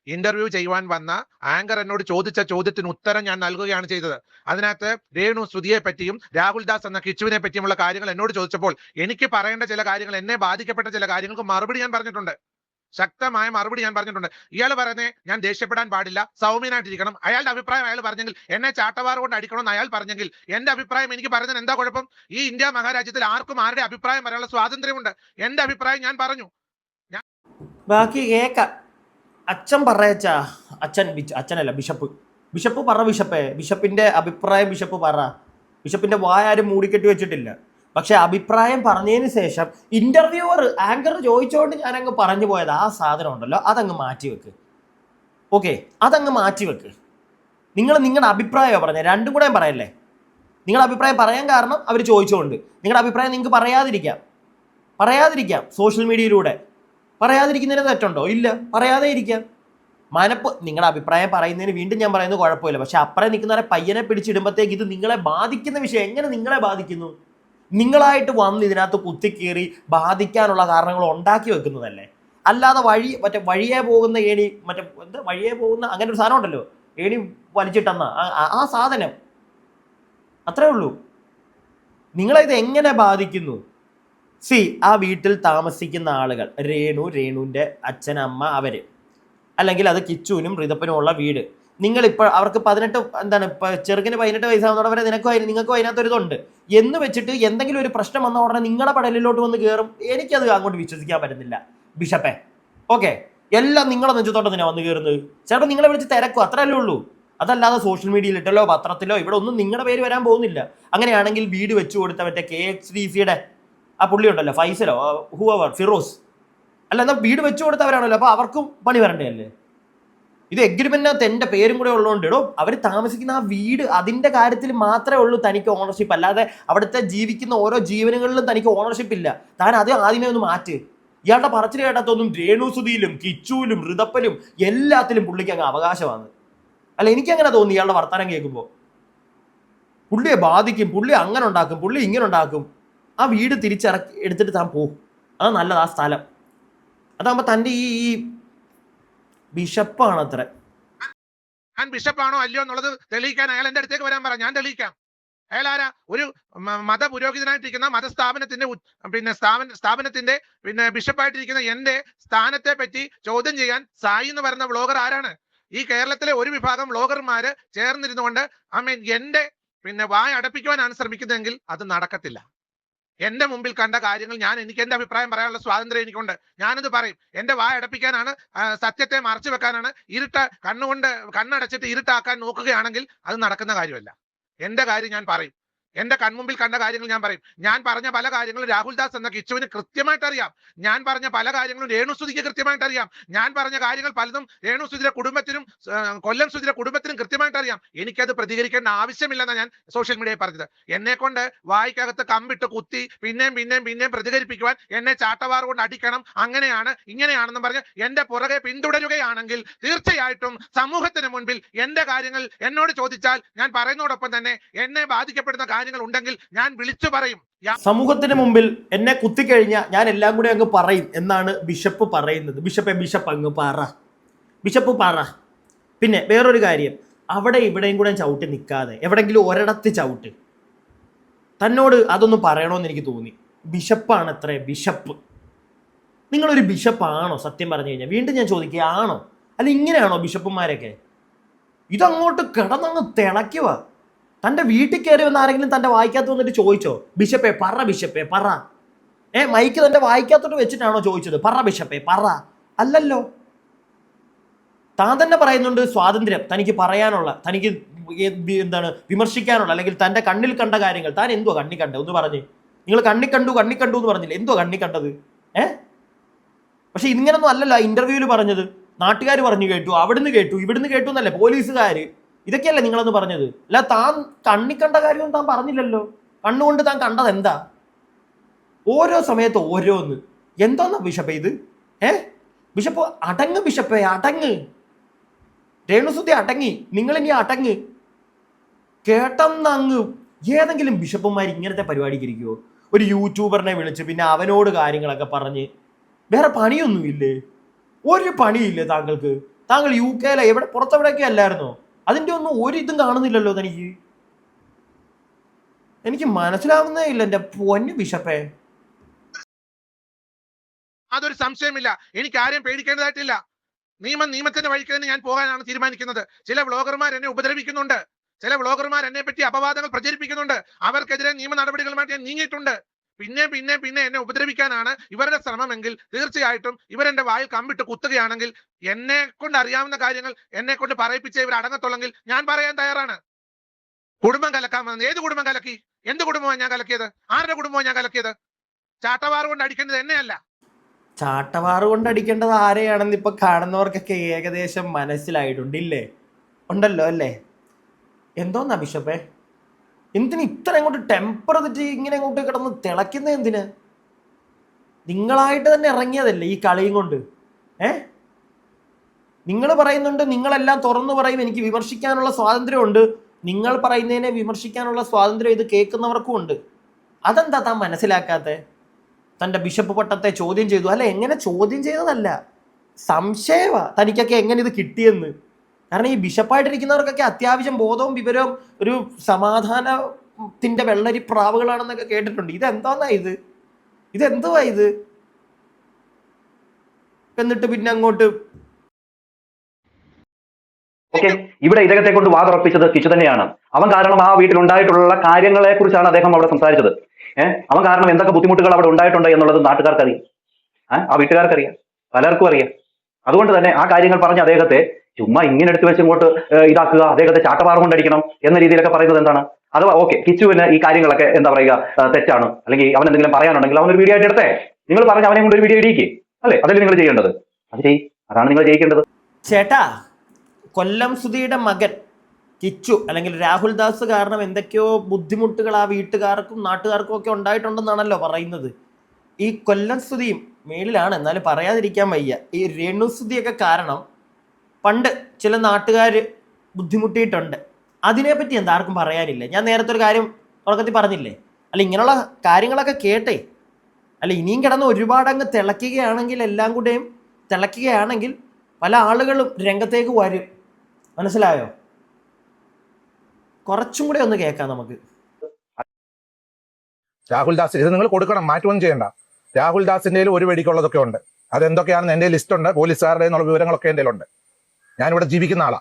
ഇന്റർവ്യൂ ചെയ്യുവാൻ വന്ന ആങ്കർ എന്നോട് ചോദിച്ച ചോദ്യത്തിന് ഉത്തരം ഞാൻ നൽകുകയാണ് ചെയ്തത്. അതിനകത്ത് രേണു സുധിയെ പറ്റിയും രാഹുൽ ദാസ് എന്ന കിച്ചുവിനെ പറ്റിയുമുള്ള കാര്യങ്ങൾ എന്നോട് ചോദിച്ചപ്പോൾ എനിക്ക് പറയേണ്ട ചില കാര്യങ്ങൾ, എന്നെ ബാധിക്കപ്പെട്ട ചില കാര്യങ്ങൾക്ക് മറുപടി ഞാൻ പറഞ്ഞിട്ടുണ്ട്, ശക്തമായ മറുപടി ഞാൻ പറഞ്ഞിട്ടുണ്ട്. ഇയാൾ പറയുന്നത് ഞാൻ ദേഷ്യപ്പെടാൻ പാടില്ല, സൗമ്യനായിട്ടിരിക്കണം. അയാളുടെ അഭിപ്രായം അയാൾ പറഞ്ഞെങ്കിൽ, എന്നെ ചാട്ടവാർ കൊണ്ട് അടിക്കണമെന്ന് അയാൾ പറഞ്ഞെങ്കിൽ എന്റെ അഭിപ്രായം എനിക്ക് പറയുന്നതിന് എന്താ കുഴപ്പം? ഈ ഇന്ത്യ മഹാരാജ്യത്തിൽ ആർക്കും ആരുടെ അഭിപ്രായം പറയാനുള്ള സ്വാതന്ത്ര്യമുണ്ട്. എന്റെ അഭിപ്രായം ഞാൻ പറഞ്ഞു. ബാക്കി കേക്കാം. അച്ഛൻ പറയച്ചാ, അച്ഛനല്ല ബിഷപ്പ് പറ. ബിഷപ്പിന്റെ അഭിപ്രായം ബിഷപ്പ് പറ. ബിഷപ്പിന്റെ വായാരും മൂടിക്കെട്ടി വെച്ചിട്ടില്ല. പക്ഷെ അഭിപ്രായം പറഞ്ഞതിന് ശേഷം ഇന്റർവ്യൂവർ ആങ്കർ ചോദിച്ചുകൊണ്ട് ഞാൻ അങ്ങ് പറഞ്ഞു പോയത് ആ സാധനം ഉണ്ടല്ലോ, അതങ്ങ് മാറ്റിവെക്ക്. ഓക്കെ, അതങ്ങ് മാറ്റിവെക്ക്. നിങ്ങളുടെ അഭിപ്രായമോ പറഞ്ഞത്? രണ്ടും കൂടെ പറയല്ലേ. നിങ്ങളുടെ അഭിപ്രായം പറയാൻ കാരണം അവർ ചോദിച്ചുകൊണ്ട്. നിങ്ങളുടെ അഭിപ്രായം നിങ്ങൾക്ക് പറയാതിരിക്കാം സോഷ്യൽ മീഡിയയിലൂടെ. പറയാതിരിക്കുന്നതിന് തെറ്റുണ്ടോ? ഇല്ല, പറയാതെ ഇരിക്കാം. നിങ്ങളുടെ അഭിപ്രായം പറയുന്നതിന് വീണ്ടും ഞാൻ പറയുന്നത് കുഴപ്പമില്ല. പക്ഷെ അപ്പുറം നിൽക്കുന്നവരെ പയ്യനെ പിടിച്ചിടുമ്പോഴത്തേക്ക് ഇത് നിങ്ങളെ ബാധിക്കുന്ന വിഷയം. എങ്ങനെ നിങ്ങളെ ബാധിക്കുന്നു? നിങ്ങളായിട്ട് വന്ന് ഇതിനകത്ത് കുത്തിക്കീറി ബാധിക്കാനുള്ള കാരണങ്ങൾ ഉണ്ടാക്കി വെക്കുന്നതല്ലേ. അല്ലാതെ വഴിയെ പോകുന്ന ഏണി, വഴിയെ പോകുന്ന അങ്ങനെ ഒരു സാധനം ഉണ്ടല്ലോ, ഏണി വലിച്ചിട്ടെന്ന ആ സാധനം, അത്രേ ഉള്ളൂ. നിങ്ങളിത് എങ്ങനെ ബാധിക്കുന്നു? ആ വീട്ടിൽ താമസിക്കുന്ന ആളുകൾ, രേണുവിൻ്റെ അച്ഛൻ, അമ്മ, അവര്, അല്ലെങ്കിൽ അത് കിച്ചുവിനും ഋതപ്പനും ഉള്ള വീട്. നിങ്ങളിപ്പോൾ അവർക്ക് 18 ചെറുക്കിന് 18 വയസ്സാവുന്നവരെ നിങ്ങൾക്കും അതിനകത്തൊരിതുണ്ട് എന്ന് വെച്ചിട്ട് എന്തെങ്കിലും ഒരു പ്രശ്നം വന്ന ഉടനെ നിങ്ങളുടെ പടലിലോട്ട് വന്ന് കയറും. എനിക്കത് അങ്ങോട്ട് വിശ്വസിക്കാൻ പറ്റുന്നില്ല ബിഷപ്പേ. ഓക്കെ, എല്ലാം നിങ്ങളെ നെഞ്ചത്തോട്ട് തന്നെ വന്ന് കയറുന്നത്. ചിലപ്പോൾ നിങ്ങളെ വിളിച്ച് തിരക്കും, അത്രയല്ലേ ഉള്ളൂ. അതല്ലാതെ സോഷ്യൽ മീഡിയയിലിട്ടല്ലോ പത്രത്തിലോ ഇവിടെ ഒന്നും നിങ്ങളുടെ പേര് വരാൻ പോകുന്നില്ല. അങ്ങനെയാണെങ്കിൽ വീട് വെച്ചു കൊടുത്ത മറ്റേ KHDCയുടെ ആ പുള്ളി ഉണ്ടല്ലോ, ഫൈസലോ ഫിറോസ്, അല്ല എന്നാൽ വീട് വെച്ചു കൊടുത്തവരാണല്ലോ, അപ്പോൾ അവർക്കും പണി വരണ്ടേ അല്ലേ? ഇത് എഗ്രിമെന്റിനകത്ത് എൻ്റെ പേരും കൂടെ ഉള്ളതുകൊണ്ട് അവർ താമസിക്കുന്ന ആ വീട്, അതിൻ്റെ കാര്യത്തിൽ മാത്രമേ ഉള്ളൂ തനിക്ക് ഓണർഷിപ്പ്. അല്ലാതെ അവിടുത്തെ ജീവിക്കുന്ന ഓരോ ജീവനുകളിലും തനിക്ക് ഓണർഷിപ്പ് ഇല്ല. താൻ അത് ആദ്യമേ ഒന്ന് മാറ്റ്. ഇയാളുടെ പറച്ചിൽ കേട്ടാത്തൊന്നും രേണുസുതിയിലും കിച്ചുവിലും ഋതപ്പനും എല്ലാത്തിലും പുള്ളിക്ക് അങ്ങ് അവകാശമാണ്. അല്ല, എനിക്കങ്ങനെ തോന്നി ഇയാളുടെ വർത്തമാനം കേൾക്കുമ്പോൾ. പുള്ളിയെ ബാധിക്കും, പുള്ളി അങ്ങനെ ഉണ്ടാക്കും, പുള്ളി ഇങ്ങനെ ഉണ്ടാക്കും. ആ വീട് എടുത്തിട്ട് താൻ പോകും. അത് നല്ലത്, ആ സ്ഥലം. അതാകുമ്പോൾ തൻ്റെ ഈ ബിഷപ്പാണ് അത്ര. ഞാൻ ബിഷപ്പാണോ അല്ലയോ എന്നുള്ളത് തെളിയിക്കാൻ അയാൾ എൻ്റെ അടുത്തേക്ക് വരാൻ പറ, ഞാൻ തെളിയിക്കാം. അയാൾ ആരാ? ഒരു മതപുരോഹിതനായിട്ടിരിക്കുന്ന മതസ്ഥാപനത്തിന്റെ സ്ഥാപനത്തിന്റെ ബിഷപ്പായിട്ടിരിക്കുന്ന എന്റെ സ്ഥാനത്തെ പറ്റി ചോദ്യം ചെയ്യാൻ സായി എന്ന് പറയുന്ന വ്ളോഗർ ആരാണ്? ഈ കേരളത്തിലെ ഒരു വിഭാഗം വ്ളോഗർമാര് ചേർന്നിരുന്നുകൊണ്ട് എന്റെ വായ അടപ്പിക്കുവാനാണ് ശ്രമിക്കുന്നതെങ്കിൽ അത് നടക്കത്തില്ല. എന്റെ മുമ്പിൽ കണ്ട കാര്യങ്ങൾ എനിക്ക് എന്റെ അഭിപ്രായം പറയാനുള്ള സ്വാതന്ത്ര്യം എനിക്കുണ്ട്. ഞാനത് പറയും. എന്റെ വായ അടപ്പിക്കാനാണ്, സത്യത്തെ മറച്ചു വെക്കാനാണ്, കണ്ണടച്ചിട്ട് ഇരുട്ടാക്കാൻ നോക്കുകയാണെങ്കിൽ അത് നടക്കുന്ന കാര്യമല്ല. എന്റെ കാര്യം ഞാൻ പറയും. എന്റെ കൺമുമ്പിൽ കണ്ട കാര്യങ്ങൾ ഞാൻ പറയും. ഞാൻ പറഞ്ഞ പല കാര്യങ്ങളും രാഹുൽ ദാസ് എന്ന കിച്ചുവിന് കൃത്യമായിട്ട് അറിയാം. ഞാൻ പറഞ്ഞ പല കാര്യങ്ങളും രേണുസുതിക്ക് കൃത്യമായിട്ട് അറിയാം. ഞാൻ പറഞ്ഞ കാര്യങ്ങൾ പലതും രേണുസുതിയുടെ കുടുംബത്തിനും കൊല്ലം സുധിയുടെ കുടുംബത്തിനും കൃത്യമായിട്ട് അറിയാം. എനിക്കത് പ്രതികരിക്കേണ്ട ആവശ്യമില്ലെന്നാണ് ഞാൻ സോഷ്യൽ മീഡിയയിൽ പറഞ്ഞത്. എന്നെ കൊണ്ട് വായിക്കകത്ത് കമ്പിട്ട് കുത്തി പിന്നെയും പ്രതികരിപ്പിക്കുവാൻ, എന്നെ ചാട്ടവാർ കൊണ്ട് അടിക്കണം, അങ്ങനെയാണ് ഇങ്ങനെയാണെന്ന് പറഞ്ഞ് എന്റെ പുറകെ പിന്തുടരുകയാണെങ്കിൽ തീർച്ചയായിട്ടും സമൂഹത്തിന് മുൻപിൽ എന്റെ കാര്യങ്ങൾ എന്നോട് ചോദിച്ചാൽ ഞാൻ പറയുന്നതോടൊപ്പം തന്നെ എന്നെ ബാധിക്കപ്പെടുന്ന കാര്യങ്ങൾ ഉണ്ടെങ്കിൽ ഞാൻ വിളിച്ചു പറയും. സമൂഹത്തിന് മുമ്പിൽ എന്നെ കുത്തിക്കഴിഞ്ഞാൽ ഞാൻ എല്ലാം കൂടി അങ്ങ് പറയും എന്നാണ് ബിഷപ്പ് പറയുന്നത്. ബിഷപ്പ് അങ്ങ് പറ, ബിഷപ്പ് പറ. പിന്നെ വേറൊരു കാര്യം, അവിടെ ഇവിടെയും കൂടെ ചവിട്ടി നിൽക്കാതെ എവിടെയെങ്കിലും ഒരിടത്ത് ചവിട്ട്. തന്നോട് അതൊന്നും പറയണമെന്ന് എനിക്ക് തോന്നി. ബിഷപ്പാണ് അത്രേ ബിഷപ്പ്. നിങ്ങളൊരു ബിഷപ്പാണോ? സത്യം പറഞ്ഞു കഴിഞ്ഞാൽ വീണ്ടും ഞാൻ ചോദിക്കുക, ആണോ? അല്ല ഇങ്ങനെയാണോ ബിഷപ്പുമാരൊക്കെ? ഇതങ്ങോട്ട് കിടന്നങ്ങ് തിളയ്ക്കുക. തൻ്റെ വീട്ടിൽ കയറി വന്ന് ആരെങ്കിലും തൻ്റെ വായിക്കാത്ത വന്നിട്ട് ചോദിച്ചോ, ബിഷപ്പേ പറ? മൈക്ക് തൻ്റെ വായിക്കാത്തോട്ട് വെച്ചിട്ടാണോ ചോദിച്ചത്? പറ ബിഷപ്പേ പറ. അല്ലല്ലോ. താൻ തന്നെ പറയുന്നുണ്ട് സ്വാതന്ത്ര്യം തനിക്ക് പറയാനുള്ള, തനിക്ക് വിമർശിക്കാനുള്ള, അല്ലെങ്കിൽ തൻ്റെ കണ്ണിൽ കണ്ട കാര്യങ്ങൾ. താൻ എന്തുവാ കണ്ണി കണ്ടത്? ഒന്ന് പറഞ്ഞ്. നിങ്ങൾ കണ്ണി കണ്ടു എന്ന് പറഞ്ഞില്ലേ? എന്തുവാ കണ്ണി കണ്ടത്? പക്ഷെ ഇങ്ങനൊന്നും അല്ലല്ലോ ഇന്റർവ്യൂവിൽ പറഞ്ഞത്. നാട്ടുകാർ പറഞ്ഞു കേട്ടു, അവിടുന്ന് കേട്ടു, ഇവിടുന്ന് കേട്ടു എന്നല്ലേ, പോലീസുകാർ. ഇതൊക്കെയല്ലേ നിങ്ങളെന്ന് പറഞ്ഞത്? അല്ല താൻ കണ്ണി കണ്ട കാര്യവും താൻ പറഞ്ഞില്ലല്ലോ. കണ്ണുകൊണ്ട് താൻ കണ്ടത് എന്താ? ഓരോ സമയത്ത് ഓരോന്ന്. എന്തോന്നാ ബിഷപ്പേ ഇത്? ബിഷപ്പ് അടങ്ങ്, ബിഷപ്പേ അടങ്ങ്. രേണുസുതി അടങ്ങി, നിങ്ങളിനി അടങ്ങ്. കേട്ടെന്നങ്ങ്. ഏതെങ്കിലും ബിഷപ്പുമാർ ഇങ്ങനത്തെ പരിപാടിക്ക് ഇരിക്കുമോ? ഒരു യൂട്യൂബറിനെ വിളിച്ച് പിന്നെ അവനോട് കാര്യങ്ങളൊക്കെ പറഞ്ഞ് വേറെ പണിയൊന്നുമില്ലേ? ഒരു പണിയില്ലേ താങ്കൾക്ക്? താങ്കൾ UK എവിടെ പുറത്തെവിടെയൊക്കെ അല്ലായിരുന്നോ? അതിൻ്റെ ഒന്നും ഒരിതും കാണുന്നില്ലല്ലോ തനിക്ക്. എനിക്ക് മനസ്സിലാവുന്നേ ഇല്ല എൻ്റെ പൊന്നു ബിഷപ്പേ. അതൊരു സംശയമില്ല. എനിക്ക് ആരെയും പേടിക്കേണ്ടതായിട്ടില്ല. നിയമത്തിന്റെ വഴിക്ക് തന്നെ ഞാൻ പോകാനാണ് തീരുമാനിക്കുന്നത്. ചില വ്ളോഗർമാർ എന്നെ ഉപദ്രവിക്കുന്നുണ്ട്. ചില വ്ളോഗർമാർ എന്നെ പറ്റി അപവാദങ്ങൾ പ്രചരിപ്പിക്കുന്നുണ്ട്. അവർക്കെതിരെ നിയമ നടപടികളുമായിട്ട് ഞാൻ നീങ്ങിയിട്ടുണ്ട്. പിന്നെ എന്നെ ഉപദ്രവിക്കാനാണ് ഇവരുടെ ശ്രമമെങ്കിൽ തീർച്ചയായിട്ടും ഇവരെന്റെ വായിൽ കമ്പിട്ട് കുത്തുകയാണെങ്കിൽ, എന്നെ കൊണ്ട് അറിയാവുന്ന കാര്യങ്ങൾ എന്നെ കൊണ്ട് പറയിപ്പിച്ച് ഇവർ അടങ്ങത്തുള്ളെങ്കിൽ ഞാൻ പറയാൻ തയ്യാറാണ്. കുടുംബം കലക്കാൻ വന്നത് ഏത് കുടുംബം കലക്കി? എന്ത് കുടുംബമാണ് ഞാൻ കലക്കിയത്? ആരുടെ കുടുംബമാണ് ഞാൻ കലക്കിയത്? ചാട്ടവാറ് കൊണ്ട് അടിക്കേണ്ടത് എന്നെയല്ല. ചാട്ടവാറ് കൊണ്ട് അടിക്കേണ്ടത് ആരെയാണെന്ന് ഇപ്പൊ കാണുന്നവർക്കൊക്കെ ഏകദേശം മനസ്സിലായിട്ടുണ്ടില്ലേ? ഉണ്ടല്ലോ അല്ലേ? എന്തോന്നാ ബിഷപ്പേ, എന്തിന് ഇത്ര അങ്ങോട്ട് ടെമ്പർ തെറ്റി ഇങ്ങനെ അങ്ങോട്ട് കിടന്ന് തിളയ്ക്കുന്നത്? എന്തിന്? നിങ്ങളായിട്ട് തന്നെ ഇറങ്ങിയതല്ലേ ഈ കളിയും കൊണ്ട്? നിങ്ങൾ പറയുന്നുണ്ട്, നിങ്ങളെല്ലാം തുറന്നു പറയും, എനിക്ക് വിമർശിക്കാനുള്ള സ്വാതന്ത്ര്യമുണ്ട്. നിങ്ങൾ പറയുന്നതിനെ വിമർശിക്കാനുള്ള സ്വാതന്ത്ര്യം ഇത് കേൾക്കുന്നവർക്കും ഉണ്ട്. അതെന്താ താൻ മനസ്സിലാക്കാത്തെ? തൻ്റെ ബിഷപ്പ് പട്ടത്തെ ചോദ്യം ചെയ്തു. അല്ല, എങ്ങനെ ചോദ്യം ചെയ്തതല്ല, സംശയമാ തനിക്കൊക്കെ എങ്ങനെ ഇത് കിട്ടിയെന്ന്. കാരണം ഈ ബിഷപ്പായിട്ടിരിക്കുന്നവർക്കൊക്കെ അത്യാവശ്യം ബോധവും വിവരവും ഒരു സമാധാനത്തിൻ്റെ വെള്ളരി പ്രാവുകളാണെന്നൊക്കെ കേട്ടിട്ടുണ്ട്. ഇതെന്താന്നാ ഇതെന്തുവാ ഇത്? എന്നിട്ട് പിന്നെ അങ്ങോട്ട് ഓക്കെ, ഇവിടെ ഇദ്ദേഹത്തെ കൊണ്ട് വാതുറപ്പിച്ചത് കിച്ചു തന്നെയാണ്. അവൻ കാരണം ആ വീട്ടിൽ ഉണ്ടായിട്ടുള്ള കാര്യങ്ങളെ കുറിച്ചാണ് അദ്ദേഹം അവിടെ സംസാരിച്ചത്. അവൻ കാരണം എന്തൊക്കെ ബുദ്ധിമുട്ടുകൾ അവിടെ ഉണ്ടായിട്ടുണ്ട് എന്നുള്ളത് നാട്ടുകാർക്കറിയാം, ആ വീട്ടുകാർക്കറിയാം, പലർക്കും അറിയാം. അതുകൊണ്ട് തന്നെ ആ കാര്യങ്ങൾ പറഞ്ഞ് അദ്ദേഹത്തെ ചുമ്മാ ഇങ്ങനെ എടുത്തു വെച്ച് ഇങ്ങോട്ട് ഇതാക്കുക, അദ്ദേഹത്തെ ചാട്ടവാർ കൊണ്ടടിക്കണം എന്ന രീതിയിലൊക്കെ പറയുന്നത് എന്താണ്? അഥവാ ഓക്കെ, കിച്ചുവിന് ഈ കാര്യങ്ങളൊക്കെ എന്താ പറയുക തെറ്റാണ്, അല്ലെങ്കിൽ അവൻ എന്തെങ്കിലും പറയാനുണ്ടെങ്കിൽ അവനൊരു വീഡിയോ ആയിട്ട് എടുത്തേ. നിങ്ങൾ പറഞ്ഞ് അവനെ കൊണ്ട് ഒരു വീഡിയോ ഇടിയിക്കേ, അല്ലേ? അതല്ലേ നിങ്ങൾ ചെയ്യേണ്ടത്? അതാണ് നിങ്ങൾ ചെയ്യിക്കേണ്ടത്. ചേട്ടാ, കൊല്ലം സുധിയുടെ മകൻ കിച്ചു അല്ലെങ്കിൽ രാഹുൽ ദാസ് കാരണം എന്തൊക്കെയോ ബുദ്ധിമുട്ടുകൾ ആ വീട്ടുകാർക്കും നാട്ടുകാർക്കും ഒക്കെ ഉണ്ടായിട്ടുണ്ടെന്നാണല്ലോ പറയുന്നത്. ഈ കൊല്ലം സുധിയും മേളിലാണ്, എന്നാലും പറയാതിരിക്കാൻ വയ്യ. ഈ രേണുസുധിയൊക്കെ കാരണം പണ്ട് ചില നാട്ടുകാർ ബുദ്ധിമുട്ടിയിട്ടുണ്ട്. അതിനെപ്പറ്റി എന്താ ആർക്കും പറയാനില്ല. ഞാൻ നേരത്തെ ഒരു കാര്യം തുടക്കത്തിൽ പറഞ്ഞില്ലേ? അല്ല, ഇങ്ങനെയുള്ള കാര്യങ്ങളൊക്കെ കേട്ടേ. അല്ല, ഇനിയും കിടന്ന് ഒരുപാട് അങ്ങ് തിളയ്ക്കുകയാണെങ്കിൽ, എല്ലാം കൂടെയും തിളയ്ക്കുകയാണെങ്കിൽ പല ആളുകളും രംഗത്തേക്ക് വരും. മനസ്സിലായോ? കുറച്ചും കൂടെ ഒന്ന് കേൾക്കാം നമുക്ക്. രാഹുൽ ദാസ് ഇത് നിങ്ങൾ കൊടുക്കണം, മാറ്റമൊന്നും ചെയ്യണ്ട. രാഹുൽ ദാസിന്റെ ഒരു വെടിക്കുള്ളതൊക്കെ ഉണ്ട്. അതെന്തൊക്കെയാണെന്ന് എൻ്റെ ലിസ്റ്റ് ഉണ്ട്, പോലീസുകാരുടെ എന്നുള്ള വിവരങ്ങളൊക്കെ എൻ്റെ ഉണ്ട്. ഞാനിവിടെ ജീവിക്കുന്ന ആളാ.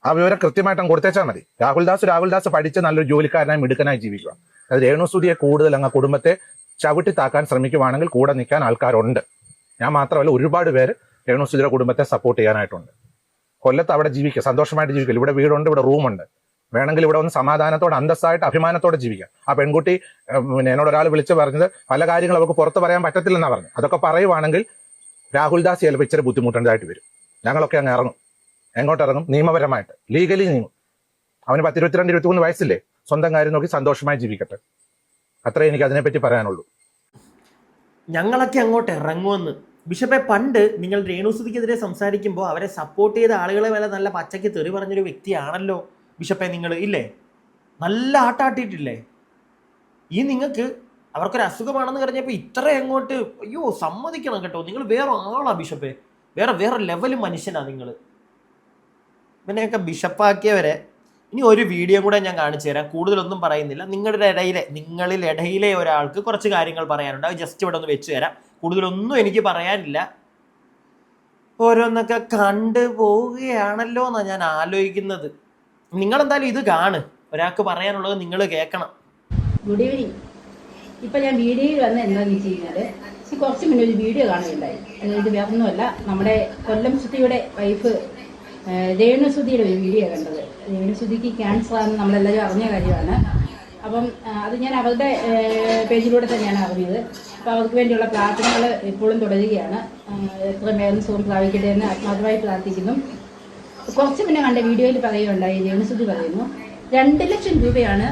ആ വിവരം കൃത്യമായിട്ടും കൊടുത്തേച്ചാൽ മതി. രാഹുൽ ദാസ് പഠിച്ച് നല്ലൊരു ജോലിക്കാരനായി മിടുക്കനായി ജീവിക്കുക. അത് രേണുസുതിയെ കൂടുതൽ അങ്ങ് കുടുംബത്തെ ചവിട്ടി താക്കാൻ ശ്രമിക്കുവാണെങ്കിൽ കൂടെ നിൽക്കാൻ ആൾക്കാരുണ്ട്. ഞാൻ മാത്രമല്ല, ഒരുപാട് പേര് രേണുസുതിയുടെ കുടുംബത്തെ സപ്പോർട്ട് ചെയ്യാനായിട്ടുണ്ട്. കൊല്ലത്ത് അവിടെ ജീവിക്കുക, സന്തോഷമായിട്ട് ജീവിക്കില്ല. ഇവിടെ വീടുണ്ട്, ഇവിടെ റൂമുണ്ട്. വേണമെങ്കിൽ ഇവിടെ ഒന്ന് സമാധാനത്തോടെ അന്തസ്സായിട്ട് അഭിമാനത്തോടെ ജീവിക്കാം. ആ പെൺകുട്ടി എന്നോട് ഒരാൾ വിളിച്ച് പറഞ്ഞത് പല കാര്യങ്ങൾ അവർക്ക് പുറത്ത് പറയാൻ പറ്റത്തില്ലെന്നാണ് പറഞ്ഞു. അതൊക്കെ പറയുവാണെങ്കിൽ രാഹുൽ ദാസ് ചിലപ്പോൾ ഇച്ചിരി ബുദ്ധിമുട്ടുണ്ടായിട്ട് വരും. ഞങ്ങളൊക്കെ അങ്ങ് ഇറങ്ങും. എങ്ങോട്ട് ഇറങ്ങും? നിയമപരമായിട്ട്, ലീഗലി നീങ്ങും. അവന് 22-23 വയസ്സില്ലേ, സ്വന്തം കാര്യം നോക്കി സന്തോഷമായി ജീവിക്കട്ടെ. അത്രേ എനിക്ക് അതിനെപ്പറ്റി പറയാനുള്ളൂ. ഞങ്ങളൊക്കെ അങ്ങോട്ട് ഇറങ്ങുമെന്ന്. ബിഷപ്പെ, പണ്ട് നിങ്ങൾ രേണുസുതിക്കെതിരെ സംസാരിക്കുമ്പോൾ അവരെ സപ്പോർട്ട് ചെയ്ത ആളുകളെ വരെ നല്ല പച്ചയ്ക്ക് തെറി പറഞ്ഞൊരു വ്യക്തിയാണല്ലോ ബിഷപ്പെ നിങ്ങൾ, ഇല്ലേ? നല്ല ആട്ടാട്ടിട്ടില്ലേ? ഈ നിങ്ങൾക്ക് അവർക്കൊരു അസുഖമാണെന്ന് പറഞ്ഞപ്പോൾ ഇത്ര അങ്ങോട്ട് അയ്യോ സമ്മതിക്കണം കേട്ടോ. നിങ്ങൾ വേറെ ആളാ ബിഷപ്പെ, വേറെ ലെവൽ മനുഷ്യനാണ് നിങ്ങൾ. ഇവനെയൊക്കെ ബിഷപ്പാക്കിയവരെ ഇനി ഒരു വീഡിയോ കൂടെ ഞാൻ കാണിച്ചു തരാം. കൂടുതലൊന്നും പറയുന്നില്ല. നിങ്ങളിലിടയിലെ ഒരാൾക്ക് കുറച്ച് കാര്യങ്ങൾ പറയാനുണ്ട്. അത് ജസ്റ്റ് ഇവിടെ ഒന്ന് വെച്ച് തരാം. കൂടുതലൊന്നും എനിക്ക് പറയാനില്ല. ഓരോന്നൊക്കെ കണ്ടു പോവുകയാണല്ലോ എന്നാണ് ഞാൻ ആലോചിക്കുന്നത്. നിങ്ങളെന്തായാലും ഇത് കാണ്. ഒരാൾക്ക് പറയാനുള്ളത് നിങ്ങൾ കേൾക്കണം. Good evening. ഇപ്പം ഞാൻ വീഡിയോയിൽ വന്ന എന്താണെന്ന് വെച്ച് കഴിഞ്ഞാൽ, കുറച്ച് മുന്നേ ഒരു വീഡിയോ കാണുകയുണ്ടായി. അതായത് വേറൊന്നുമല്ല, നമ്മുടെ കൊല്ലം സുധിയുടെ വൈഫ് രേണുസുധിയുടെ ഒരു വീഡിയോ കണ്ടത്. രേണുസുധിക്ക് ക്യാൻസർ ആണെന്ന് നമ്മളെല്ലാവരും അറിഞ്ഞ കാര്യമാണ്. അപ്പം അത് ഞാൻ അവരുടെ പേജിലൂടെ തന്നെയാണ് അറിഞ്ഞത്. അപ്പോൾ അവർക്ക് വേണ്ടിയുള്ള പ്രാർത്ഥനകൾ എപ്പോഴും തുടരുകയാണ്. എത്രയും വേഗം സുഖം പ്രാപിക്കട്ടെ എന്ന് ആത്മാർത്ഥമായി പ്രാർത്ഥിക്കുന്നു. കുറച്ച് മുന്നേ കണ്ട വീഡിയോയിൽ പറയുകയുണ്ടായി, രേണുസുധി പറയുന്നു 2 ലക്ഷം രൂപയാണ്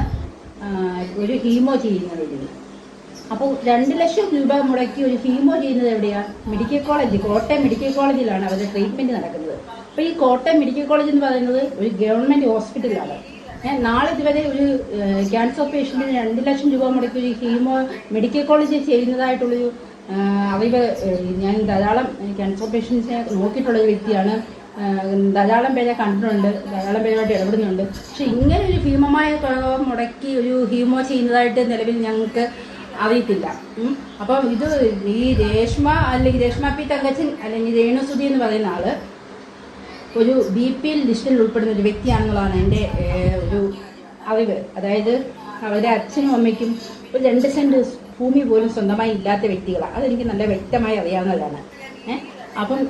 ഒരു ഹീമോ ചെയ്യുന്നതിന്. അപ്പോൾ 2 ലക്ഷം രൂപ മുടക്കി ഒരു ഹീമോ ചെയ്യുന്നത് എവിടെയാണ്? മെഡിക്കൽ കോളേജ്, കോട്ടയം മെഡിക്കൽ കോളേജിലാണ് അവരുടെ ട്രീറ്റ്മെൻറ്റ് നടക്കുന്നത്. അപ്പോൾ ഈ കോട്ടയം മെഡിക്കൽ കോളേജ് എന്ന് പറയുന്നത് ഒരു ഗവൺമെൻറ് ഹോസ്പിറ്റലാണ്. നാളെ ഇതുവരെ ഒരു ക്യാൻസർ പേഷ്യൻറ്റിന് 2 ലക്ഷം രൂപ മുടക്കി ഒരു ഹീമോ മെഡിക്കൽ കോളേജിൽ ചെയ്യുന്നതായിട്ടുള്ളൊരു അറിവ് ഞാൻ ധാരാളം ക്യാൻസർ പേഷ്യൻസിനെ നോക്കിയിട്ടുള്ളൊരു വ്യക്തിയാണ്. ധാരാളം പേരെ കണ്ടിട്ടുണ്ട്, ധാരാളം പേരുമായിട്ട് ഇടപെടുന്നുണ്ട്. പക്ഷെ ഇങ്ങനെ ഒരു ഭീമമായ തുക മുടക്കി ഒരു ഹീമോ ചെയ്യുന്നതായിട്ട് നിലവിൽ ഞങ്ങൾക്ക് അറിയത്തില്ല. അപ്പം ഇത് ഈ രേഷ്മ അല്ലെങ്കിൽ രേഷ്മ പി തങ്കച്ചൻ അല്ലെങ്കിൽ രേണുസുധി എന്ന് പറയുന്ന ആള് ഒരു BPL ലിസ്റ്റിൽ ഉൾപ്പെടുന്ന ഒരു വ്യക്തിയാണെന്നുള്ളതാണ് എൻ്റെ ഒരു അറിവ്. അതായത് അവരുടെ അച്ഛനും അമ്മയ്ക്കും ഒരു 2 സെന്റ് ഭൂമി പോലും സ്വന്തമായി ഇല്ലാത്ത വ്യക്തികളാണ്. അതെനിക്ക് നല്ല വ്യക്തമായി അറിയാവുന്നതാണ്. അപ്പം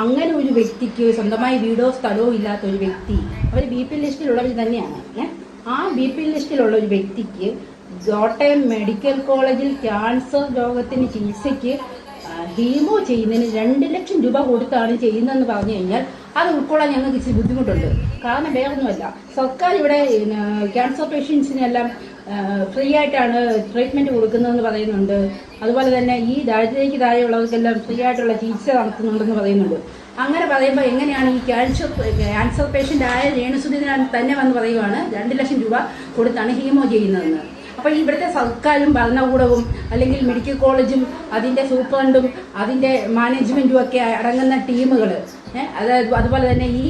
അങ്ങനെ ഒരു വ്യക്തിക്ക് സ്വന്തമായി വീടോ സ്ഥലമോ ഇല്ലാത്ത ഒരു വ്യക്തി, അവർ BPL ലിസ്റ്റിലുള്ളവർ തന്നെയാണ്. ആ BPL ലിസ്റ്റിലുള്ള ഒരു വ്യക്തിക്ക് കോട്ടയം മെഡിക്കൽ കോളേജിൽ ക്യാൻസർ രോഗത്തിന് ചികിത്സയ്ക്ക് ഹീമോ ചെയ്യുന്നതിന് 2 ലക്ഷം രൂപ കൊടുത്താണ് ചെയ്യുന്നതെന്ന് പറഞ്ഞു കഴിഞ്ഞാൽ അത് ഉൾക്കൊള്ളാൻ ഞങ്ങൾക്ക് ഇച്ചിരി ബുദ്ധിമുട്ടുണ്ട്. കാരണം വേറൊന്നുമല്ല, സർക്കാർ ഇവിടെ ക്യാൻസർ പേഷ്യൻസിനെല്ലാം ഫ്രീ ആയിട്ടാണ് ട്രീറ്റ്മെൻറ്റ് കൊടുക്കുന്നതെന്ന് പറയുന്നുണ്ട്. അതുപോലെ തന്നെ ഈ ദാരിദ്ര്യക്ക് താഴെയുള്ളവർക്കെല്ലാം ഫ്രീ ആയിട്ടുള്ള ചികിത്സ നടത്തുന്നുണ്ടെന്ന് പറയുന്നുണ്ട്. അങ്ങനെ പറയുമ്പോൾ എങ്ങനെയാണ് ഈ ക്യാൻസർ പേഷ്യൻ്റ് ആയ രേണുസുധി തന്നെ വന്ന് പറയുവാണ് 2 ലക്ഷം രൂപ കൊടുത്താണ് ഹീമോ ചെയ്യുന്നതെന്ന്. അപ്പോൾ ഇവിടുത്തെ സർക്കാരും ഭരണകൂടവും അല്ലെങ്കിൽ മെഡിക്കൽ കോളേജും അതിൻ്റെ സൂപ്രണ്ടും അതിൻ്റെ മാനേജ്മെൻറ്റും ഒക്കെ അടങ്ങുന്ന ടീമുകൾ, അതായത് അതുപോലെ തന്നെ ഈ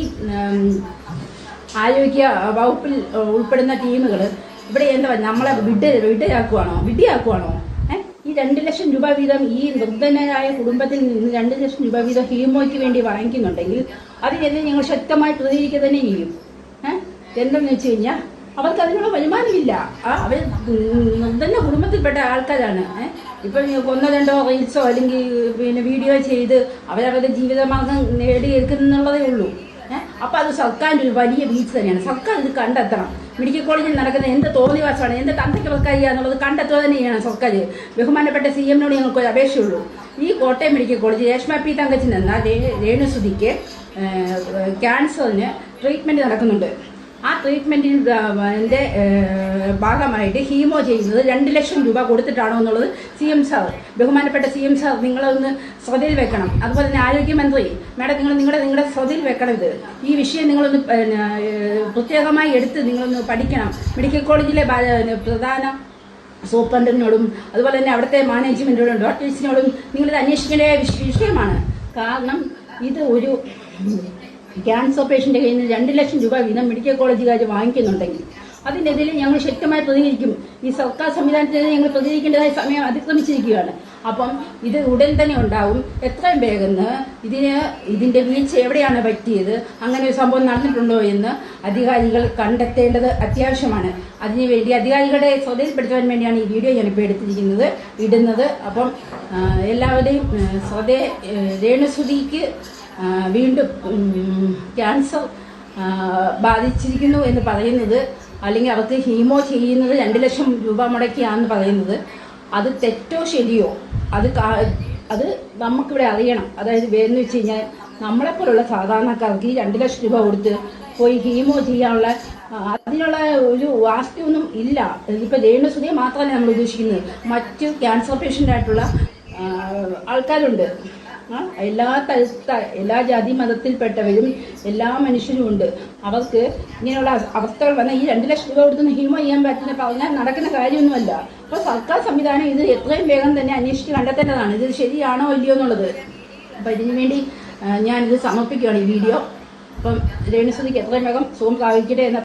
ആരോഗ്യ വകുപ്പിൽ ഉൾപ്പെടുന്ന ടീമുകൾ ഇവിടെ എന്താ നമ്മളെ വിഡ്ഢിയാക്കുവാണോ? ഈ 2 ലക്ഷം രൂപ വീതം ഈ നിർധനരായ കുടുംബത്തിൽ നിന്ന് 2 ലക്ഷം രൂപ വീതം ഹീമോയ്ക്ക് വേണ്ടി വാങ്ങിക്കുന്നുണ്ടെങ്കിൽ അതിനെതിരെ ഞങ്ങൾ ശക്തമായി പ്രതികരിക്കുക തന്നെ ചെയ്യും. എന്തെന്ന് വെച്ച് കഴിഞ്ഞാൽ അവർക്ക് അതിനുള്ള വരുമാനമില്ല. അവർ നിർധന കുടുംബത്തിൽപ്പെട്ട ആൾക്കാരാണ്. ഇപ്പം 1-2 റീൽസോ അല്ലെങ്കിൽ പിന്നെ വീഡിയോ ചെയ്ത് അവരവരുടെ ജീവിതമാർഗം നേടിയെടുക്കുന്നുള്ളതേ ഉള്ളൂ. അപ്പോൾ അത് സർക്കാരിൻ്റെ ഒരു വലിയ വീഴ്ച തന്നെയാണ്. സർക്കാർ ഇത് കണ്ടെത്തണം. മെഡിക്കൽ കോളേജിൽ നടക്കുന്ന എന്ത് തോന്നിവാസമാണ്, എന്ത് തന്ത്രവർക്കാരിക എന്നുള്ളത് കണ്ടെത്തുക തന്നെ ചെയ്യണം സർക്കാർ. ബഹുമാനപ്പെട്ട CM-നോട് ഞങ്ങൾക്കൊരു അപേക്ഷയുള്ളൂ. ഈ Kottayam medical college Reshma P Thankachan എന്ന രേണുസുധിക്ക് ക്യാൻസറിന് ട്രീറ്റ്മെൻറ്റ് നടക്കുന്നുണ്ട്. ആ ട്രീറ്റ്മെൻറ്റിൻ്റെ ഭാഗമായിട്ട് ഹീമോ ചെയ്യുന്നത് 2 ലക്ഷം രൂപ കൊടുത്തിട്ടാണോ എന്നുള്ളത് CM സാർ, ബഹുമാനപ്പെട്ട CM സാർ നിങ്ങളൊന്ന് ശ്രദ്ധയിൽ വെക്കണം. അതുപോലെ തന്നെ ആരോഗ്യമന്ത്രി മാഡം നിങ്ങളുടെ ശ്രദ്ധയിൽ വെക്കണം. ഈ വിഷയം നിങ്ങളൊന്ന് പ്രത്യേകമായി എടുത്ത് നിങ്ങളൊന്ന് പഠിക്കണം. മെഡിക്കൽ കോളേജിലെ പ്രധാന സൂപ്രണ്ടിനോടും അതുപോലെ തന്നെ അവിടുത്തെ മാനേജ്മെൻറ്റിനോടും ഡോക്ടേഴ്സിനോടും നിങ്ങളിത് അന്വേഷിക്കേണ്ട വിഷയമാണ്. കാരണം ഇത് ഒരു ക്യാൻസർ പേഷ്യൻ്റെ കയ്യിൽ നിന്ന് 2 ലക്ഷം രൂപ വീതം മെഡിക്കൽ കോളേജുകാർ വാങ്ങിക്കുന്നുണ്ടെങ്കിൽ അതിനെതിരെ ഞങ്ങൾ ശക്തമായി പ്രതികരിക്കും. ഈ സർക്കാർ സംവിധാനത്തിനെതിരെ ഞങ്ങൾ പ്രതികരിക്കേണ്ടതായ സമയം അതിക്രമിച്ചിരിക്കുകയാണ്. അപ്പം ഇത് ഉടൻ തന്നെ ഉണ്ടാവും. എത്രയും വേഗം ഇതിന്റെ വീഴ്ച എവിടെയാണ് പറ്റിയത്, അങ്ങനെ ഒരു സംഭവം നടന്നിട്ടുണ്ടോ എന്ന് അധികാരികൾ കണ്ടെത്തേണ്ടത് അത്യാവശ്യമാണ്. അതിനുവേണ്ടി അധികാരികളുടെ ശ്രദ്ധയിൽപ്പെടുത്താൻ വേണ്ടിയാണ് ഈ വീഡിയോ ഞാനിപ്പോൾ ഇടുന്നത്. അപ്പം എല്ലാവരുടെയും രേണുസുധിക്ക് വീണ്ടും ക്യാൻസർ ബാധിച്ചിരിക്കുന്നു എന്ന് പറയുന്നത്, അല്ലെങ്കിൽ അവർക്ക് ഹീമോ ചെയ്യുന്നത് 2 ലക്ഷം രൂപ മുടക്കിയാണെന്ന് പറയുന്നത്, അത് തെറ്റോ ശരിയോ അത് നമുക്കിവിടെ അറിയണം. അതായത് വേറെന്ന് വെച്ച് കഴിഞ്ഞാൽ നമ്മളെപ്പോലുള്ള സാധാരണക്കാർക്ക് ഈ 2 ലക്ഷം രൂപ കൊടുത്ത് പോയി ഹീമോ ചെയ്യാനുള്ള അതിനുള്ള ഒരു വാസ്തവൊന്നും ഇല്ല. ഇതിപ്പോൾ രേണുസുധിയെ മാത്രമല്ല നമ്മൾ ഉദ്ദേശിക്കുന്നത്, മറ്റ് ക്യാൻസർ പേഷ്യൻ്റ് ആയിട്ടുള്ള ആൾക്കാരുണ്ട്. എല്ലാ ജാതി മതത്തിൽപ്പെട്ടവരും എല്ലാ മനുഷ്യരും ഉണ്ട്. അവർക്ക് ഇങ്ങനെയുള്ള അവസ്ഥകൾ വന്നാൽ ഈ 2 ലക്ഷം രൂപ കൊടുത്ത് ഹീമോ ചെയ്യാൻ പറ്റുന്ന പറഞ്ഞാൽ നടക്കുന്ന കാര്യമൊന്നുമല്ല. അപ്പോൾ സർക്കാർ സംവിധാനം ഇത് എത്രയും വേഗം തന്നെ അന്വേഷിച്ച് കണ്ടെത്തേണ്ടതാണ്, ഇത് ശരിയാണോ ഇല്ലയോ എന്നുള്ളത്. അപ്പോൾ ഇതിനു വേണ്ടി ഞാനിത് സമർപ്പിക്കുകയാണ് ഈ വീഡിയോ. അപ്പം രേണുസുധിക്ക് എത്രയും വേഗം സുഖം പ്രാപിക്കട്ടെ എന്ന